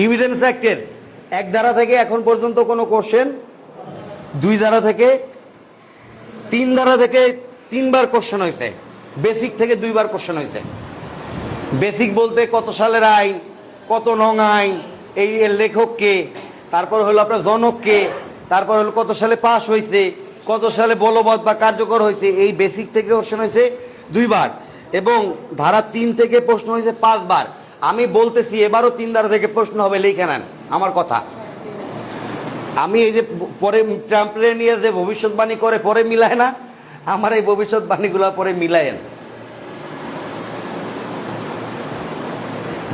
Evidence অ্যাক্টের 1 ধারা থেকে এখন পর্যন্ত কোনো কোশ্চেন, 2 ধারা থেকে 3 ধারা থেকে 3 বার কোশ্চেন হয়েছে, বেসিক থেকে 2 বার কোশ্চেন হয়েছে। বেসিক বলতে কত সালের আইন, কত নং আইন, এই এর লেখক কে, তারপর হলো আপনার জনক কে, তারপর হলো কত সালে পাস হয়েছে, কত সালে বলবৎ বা কার্যকর হয়েছে, এই বেসিক থেকে কোশ্চেন হয়েছে 2 বার, এবং ধারা 3 থেকে প্রশ্ন হয়েছে 5 বার। আমি বলতেছি এবারও 3 ধারা থেকে প্রশ্ন হবে, লিখে নেন আমার কথা। আমি এই যে পরে ট্রাম্পরে নিয়ে যে ভবিষ্যৎবাণী করে পরে মিলায় না, আমার এই ভবিষ্যৎবাণীগুলো পরে মিলায়েন।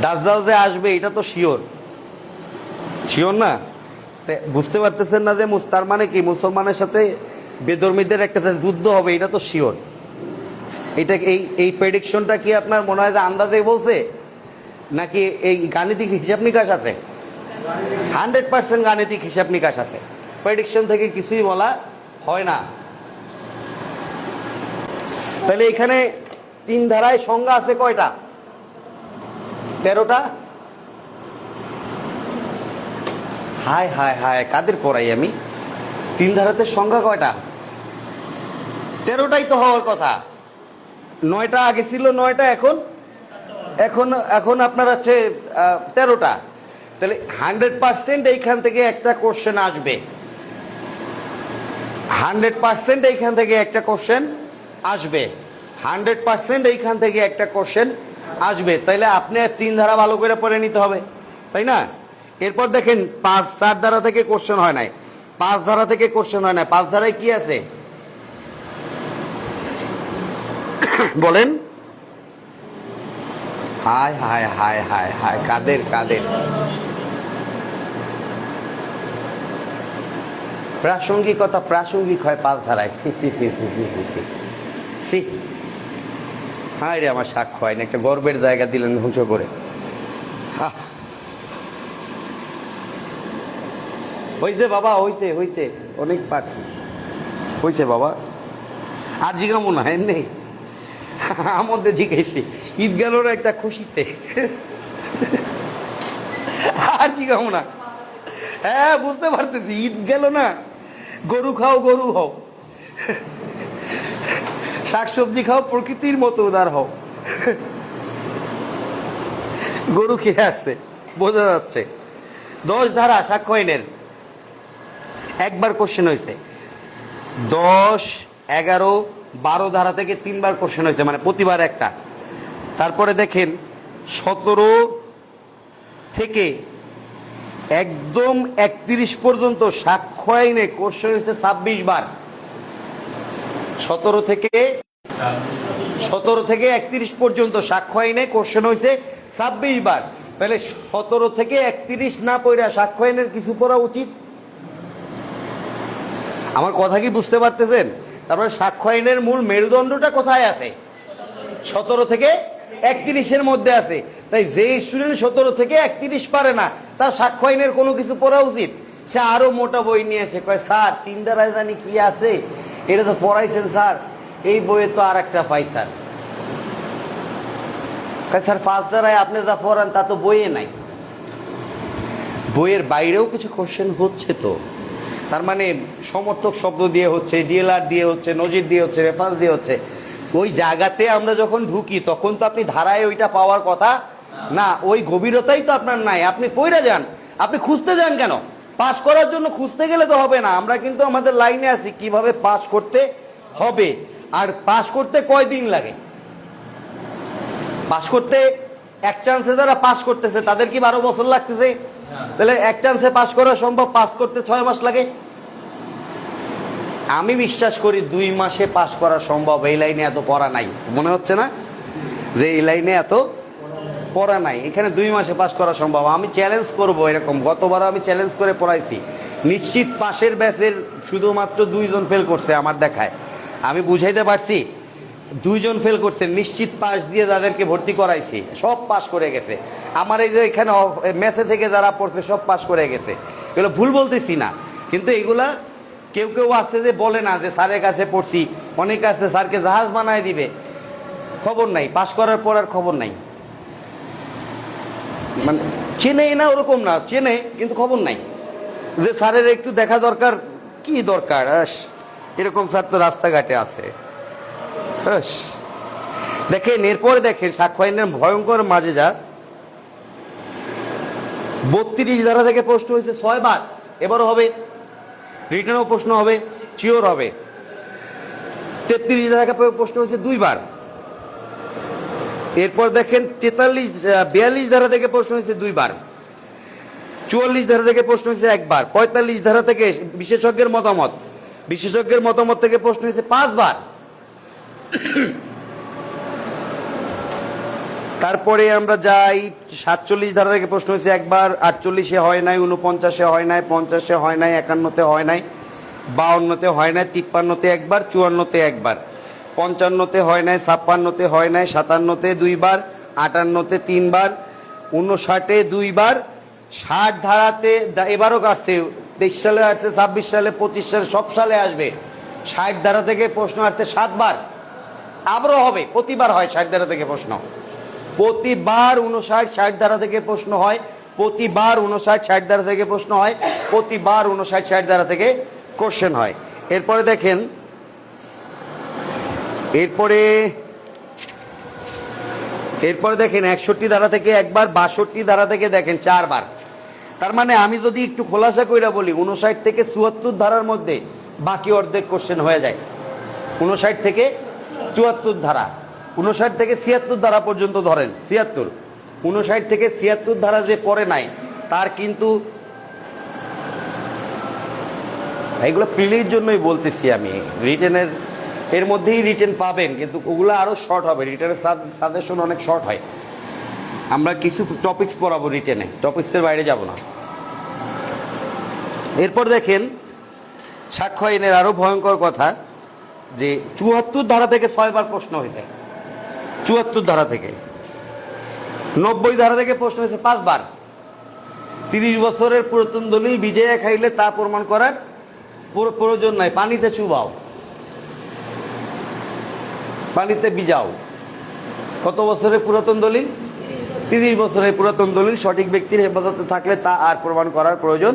দাজ্জাল যে আসবে এটা তো শিওর, শিওর না? বুঝতে পারতেছেন না যে তার মানে কি মুসলমানের সাথে বেধর্মীদের একটা যুদ্ধ হবে, এটা তো শিওর। এটা এই প্রেডিকশনটা কি আপনার মনে হয় যে আন্দাজে বলছে, নাকি এই গাণিতিক হিসাব নিকাশ আছে? 100% গাণিতিক হিসাব নিকাশ আছে, প্রেডিকশন থেকে কিছুই বলা হয় না। তাহলে এখানে 3 ধারায় সংজ্ঞা আছে কয়টা? 13টা। হায় হায় হায়, কাদের পড়াই আমি? 3 ধারাতে সংখ্যা কয়টা? 13টাই তো হওয়ার কথা। 9টা আগে ছিল, 9টা এখন এখন এখন আপনার আছে 13টা। তাহলে 100% এইখান থেকে একটা কোশ্চেন আসবে, 100% এইখান থেকে একটা কোশ্চেন আসবে, 100% এইখান থেকে একটা কোশ্চেন আসবে। তাইলে আপনি 3 ধারা ভালো করে পড়ে নিতে হবে, তাই না? এরপর দেখেন 5-4 ধারা থেকে কোশ্চেন হয় নাই, 5 ধারা থেকে কোশ্চেন হয় নাই। 5 ধারায় কি আছে বলেন? হায় হায় হায় হায় হায়, কাদের কাদের প্রাসঙ্গিকতা, প্রাসঙ্গিক হয় 5 ধারায়। সি সি সি সি সি সি সি সি, হায় রে আমার সাক্ষ্য হয় না, একটা গর্বের জায়গা দিলেন ধ্বংস করে। হয়েছে বাবা, হয়েছে হয়েছে, অনেক পারছি, হয়েছে বাবা। আর জিগামো না, এমনি আমাদের জিগাইছি, ঈদ গেল একটা খুশিতে, আর জিগামো না। হ্যাঁ বুঝতে পারতেছি, ঈদ গেল না, গরু খাও গরু হও, শাকসবজি খাও, প্রকৃতির মতো উদার হও। গরু খেয়ে আসছে, বোঝা যাচ্ছে। 10 ধারা সাক্ষ্য আইনের একবার কোশ্চেন হয়েছে, 10, 11, 12 ধারা থেকে 3 বার কোশ্চেন হয়েছে, মানে প্রতিবার একটা। তারপরে দেখেন 17 থেকে একদম 31 পর্যন্ত সাক্ষ্য আইনে কোশ্চেন হয়েছে 26 বার। 17 থেকে 31 পর্যন্ত সাক্ষ্য আইনে কোশ্চেন হয়েছে 26 বার। তাহলে 17 থেকে 31 না পড়া সাক্ষ্য আইনের কিছু পড়া উচিত। আমার কথা কি বুঝতে পারতেছেন? তারপরে সাক্ষ্য আইনের মূল মেরুদণ্ডটা কোথায় আছে? 17 থেকে 31-এর মধ্যে আছে। তাই যে স্টুডেন্ট 17 থেকে 31 পারে না, তার সাক্ষ্য আইনের কোনো কিছু পড়া উচিত। সে আরো মোটা বই নিয়ে এসে কয়, স্যার 3 ধারায় জানি কি আছে, এটা তো পড়াইছেন স্যার, এই বইয়ে তো আর একটা পাই স্যার। স্যার 5 ধারায় আপনি যা পড়ান তা তো বইয়ে নাই। বইয়ের বাইরেও কিছু কোশ্চেন হচ্ছে তো, তার মানে সমর্থক শব্দ দিয়ে হচ্ছে, ডিএলআর দিয়ে হচ্ছে, নজির দিয়ে হচ্ছে, রেফারেন্স দিয়ে হচ্ছে। ওই জায়গাতে আমরা যখন ঢুকি তখন তো আপনি ধারায় ওইটা পাওয়ার কথা না, ওই গভীরতাই তো আপনার নাই। আপনি পড়ে যান, আপনি খুঁজতে যান কেন? পাস করার জন্য খুঁজতে গেলে তো হবে না। আমরা কিন্তু আমাদের লাইনে আছি কিভাবে পাস করতে হবে, আর পাস করতে কয়দিন লাগে। পাস করতে এক চান্সে যারা পাস করতেছে তাদের কি 12 বছর লাগতেছে? তাহলে এক চান্সে পাস করা সম্ভব, পাস করতে 6 মাস লাগে। আমি বিশ্বাস করি 2 মাসে পাস করা সম্ভব। এই লাইনে এত পড়া নাই, মনে হচ্ছে না যে এই লাইনে এত পড়া নাই? এখানে 2 মাসে পাস করা সম্ভব। আমি চ্যালেঞ্জ করব এরকম, গতবারও আমি চ্যালেঞ্জ করে পড়াইছি। নিশ্চিত পাশের ব্যাচের শুধুমাত্র 2 জন ফেল করছে আমার দেখায়। আমি বুঝাইতে পারছি, 2 জন ফেল করছে, নিশ্চিত পাস দিয়ে যাদেরকে ভর্তি করাইছি সব পাস করে গেছে। আমার এই যে এখানে মেসে থেকে যারা পড়ছে সব পাস করে গেছে। এগুলো ভুল বলতেছি না, কিন্তু এগুলা কেউ কেউ আছে যে বলে না যে স্যারের কাছে পড়ছি, অনেক আছে স্যারকে জাহাজ বানায় দিবে, খবর নাই, পাস করার পর আর খবর নাই। মানে চেনেই না ওরকম না, চেনে কিন্তু খবর নাই যে স্যারের একটু দেখা দরকার। কি দরকার, এরকম স্যার তো রাস্তাঘাটে আছে। দেখেন এরপরে দেখেন সাক্ষ্য আইনের ভয়ঙ্কর মাঝে যা 32 ধারা থেকে প্রশ্ন হয়েছে 6 বার, এবারও হবে, রিটার্নও প্রশ্ন হবে, চিওর হবে। 33 ধারা থেকে প্রশ্ন হয়েছে 2 বার। এরপর দেখেন 42 ধারা থেকে প্রশ্ন হয়েছে 2 বার। 44 ধারা থেকে প্রশ্ন হয়েছে 1 বার। 45 ধারা থেকে বিশেষজ্ঞের মতামত থেকে প্রশ্ন হয়েছে 5 বার। তারপরে আমরা যাই 47 ধারা থেকে প্রশ্ন হয়েছে 1 বার। 48-এ হয় নাই, 49-এ হয় নাই, 50-এ হয় নাই, 51-তে হয় নাই, 52-তে হয় নাই, 53-তে 1 বার, 54-তে 1 বার, 55-তে হয় নাই, 56-তে হয় নাই, 57-তে 2 বার, 58-তে 3 বার, 59-এ 2 বার, 60 ধারাতে এবারও আসছে, 23 সালে আসছে, 26 সালে, 25 সালে, সব সালে আসবে। 60 ধারা থেকে প্রশ্ন আসছে 7 বার, আবারও হবে, প্রতিবার হয় 60 ধারা থেকে প্রশ্ন, প্রতিবার 59 60 ধারা থেকে প্রশ্ন হয়, প্রতিবার 59 60 ধারা থেকে প্রশ্ন হয়, প্রতিবার 59 60 ধারা থেকে কোশ্চেন হয়। এরপরে দেখেন, এরপরে 61 ধারা থেকে 1 বার, 62 ধারা থেকে দেখেন 4 বার। তার মানে আমি যদি একটু খোলাসা কইরা বলি 59 থেকে 74 ধারার মধ্যে বাকি অর্ধেক কোশ্চেন হয়ে যায়। 59 থেকে 74 ধারা, 59 থেকে 76 ধারা পর্যন্ত ধরেন, 76, 59 থেকে 76 ধারা যে পড়ে নাই তার কিন্তু, এগুলো প্রিলির জন্যই বলতেছি আমি, রিটেনের এর মধ্যেই রিটেন পাবেন, কিন্তু ওগুলো আরো শর্ট হবে, রিটেনের সাজেশন অনেক শর্ট হয়। আমরা কিছু টপিকস পড়াবো রিটেনে, টপিক্সের বাইরে যাব না। এরপর দেখেন সাক্ষ্য আইনের আরো ভয়ঙ্কর কথা, যে 74 ধারা থেকে 6 বার প্রশ্ন হয়েছে, 74 ধারা থেকে। 90 ধারা থেকে প্রশ্ন হয়েছে 5 বার। 30 বছরের পুরাতন দলিল বিজয়া খাইলে তা প্রমাণ করার প্রয়োজন নাই, পানিতে চুবাও, পানিতে ভিজাও। কত বছরের পুরাতন দলিল? 30 বছরের পুরাতন দলিল সঠিক ব্যক্তির হেফাজতে থাকলে তা আর প্রমাণ করার প্রয়োজন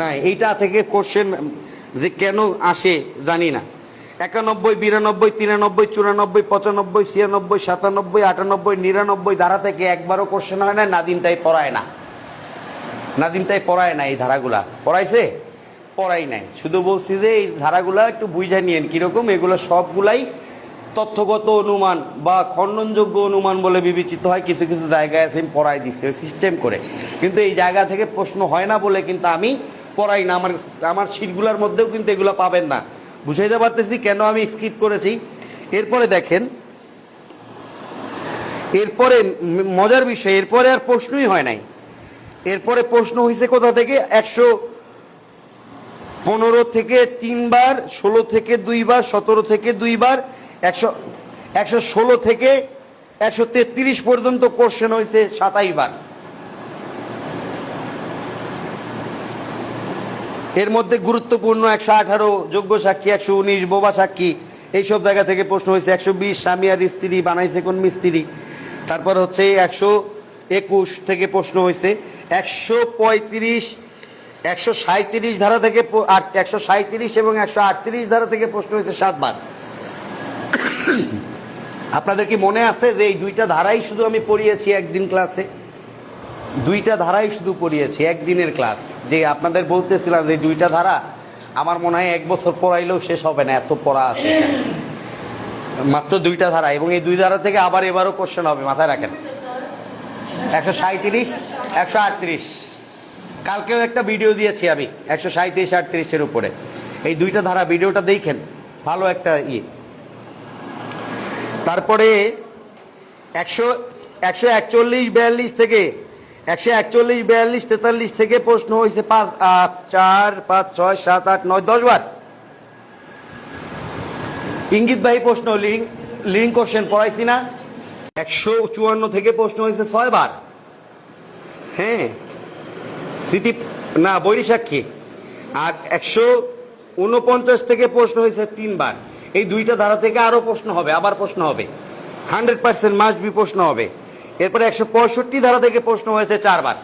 নাই। এইটা থেকে কোশ্চেন যে কেন আসে জানি না। 91, 92, 93, 94, 95, 96, 97, 98, 99 ধারা থেকে একবারও কোশ্চেন হয় না। নাদিম তাই পড়ায় না, এই ধারাগুলা পড়াইছে? পড়াই নাই, শুধু বলছি যে এই ধারাগুলা একটু বুঝে নিয়েন কিরকম। এগুলো সবগুলাই তথ্যগত অনুমান বা খণ্ডনযোগ্য অনুমান বলে বিবেচিত হয়। কিছু কিছু জায়গায় আছে আমি পড়াই দিচ্ছি সিস্টেম করে, কিন্তু এই জায়গা থেকে প্রশ্ন হয় না বলে কিন্তু আমি পড়াই না। আমার শীটগুলোর মধ্যেও কিন্তু এগুলো পাবেন না। বুঝাইতে পারতেছি কেন আমি স্কিপ করেছি। এরপরে দেখেন, এরপরে মজার বিষয়, এরপরে আর প্রশ্নই হয় নাই। এরপরে প্রশ্ন হয়েছে কোথা থেকে? 115 থেকে 3 বার, 16 থেকে 2 বার, 17 থেকে 2 বার, 116 থেকে 133 পর্যন্ত কোশ্চেন হয়েছে 27 বার। এর মধ্যে গুরুত্বপূর্ণ 118 যোগ্য সাক্ষী, 119 বোবা সাক্ষী, এইসব জায়গা থেকে প্রশ্ন হয়েছে। 120 স্বামী আর স্ত্রী বানাইছে কোন মিস্ত্রি। তারপর হচ্ছে 121 থেকে প্রশ্ন হয়েছে। 135, 137 ধারা থেকে, 137 এবং 138 ধারা থেকে প্রশ্ন হয়েছে 7 বার। আপনাদের কি মনে আছে যে এই দুইটা ধারাই শুধু আমি পড়িয়েছি একদিন ক্লাসে? দুইটা ধারাই শুধু পড়িয়েছি একদিনের ক্লাস। যে আপনাদের বলতেছিলাম যে দুইটা ধারা আমার মনে হয় 1 বছর পড়াইলেও শেষ হবে না, এত পড়া আছে, মাত্র দুইটা ধারা। এবং এই 2 ধারা থেকে আবার এবারও কোশ্চেন হবে, মাথায় রাখেন। 137, 138, কালকেও একটা ভিডিও দিয়েছি আমি 137, 38-এর উপরে। এই দুইটা ধারা ভিডিওটা দেখেন, ভালো একটা তারপরে 141, 42 থেকে 141, 42, 43 থেকে প্রশ্ন হয়েছে 4, 5, 6, 7, 8, 9, 10 বার। ইঙ্গিতবাহী প্রশ্ন, লিডিং কোশ্চেন পড়াইছি না? 154 থেকে প্রশ্ন হয়েছে 6 বার। হ্যাঁ, স্মৃতি না, বৈরী। আর 149 থেকে প্রশ্ন হয়েছে 3 বার। এই দুইটা ধারা থেকে আরো প্রশ্ন হবে, আবার প্রশ্ন হবে, 100% মাস্ট বি প্রশ্ন হবে। এরপরে 165 ধারা থেকে প্রশ্ন হয়েছে 4 বার।